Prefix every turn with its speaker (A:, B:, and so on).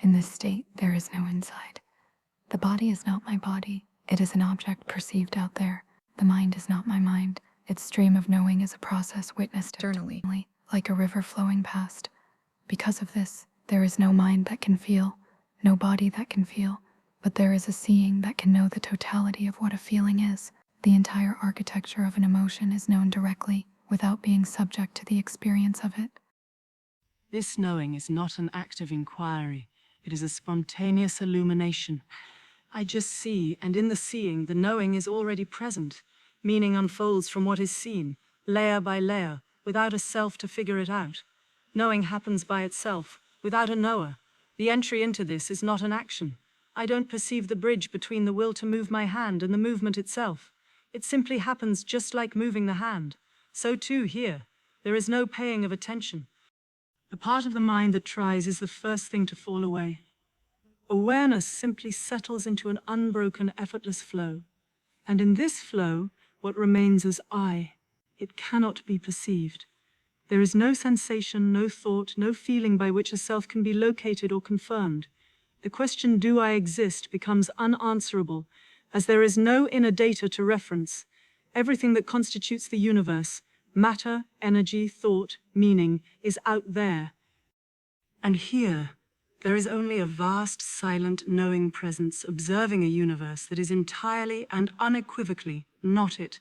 A: In this state, there is no inside. The body is not my body. It is an object perceived out there. The mind is not my mind. Its stream of knowing is a process witnessed externally, like a river flowing past. Because of this, there is no mind that can feel, no body that can feel, but there is a seeing that can know the totality of what a feeling is. The entire architecture of an emotion is known directly, without being subject to the experience of it.
B: This knowing is not an act of inquiry. It is a spontaneous illumination. I just see, and in the seeing, the knowing is already present. Meaning unfolds from what is seen, layer by layer, without a self to figure it out. Knowing happens by itself, without a knower. The entry into this is not an action. I don't perceive the bridge between the will to move my hand and the movement itself. It simply happens just like moving the hand. So too here. There is no paying of attention. The part of the mind that tries is the first thing to fall away. Awareness simply settles into an unbroken, effortless flow. And in this flow, what remains is I. It cannot be perceived. There is no sensation, no thought, no feeling by which a self can be located or confirmed. The question, do I exist, becomes unanswerable, as there is no inner data to reference. Everything that constitutes the universe, matter, energy, thought, meaning, is out there. And here, there is only a vast, silent, knowing presence observing a universe that is entirely and unequivocally not it.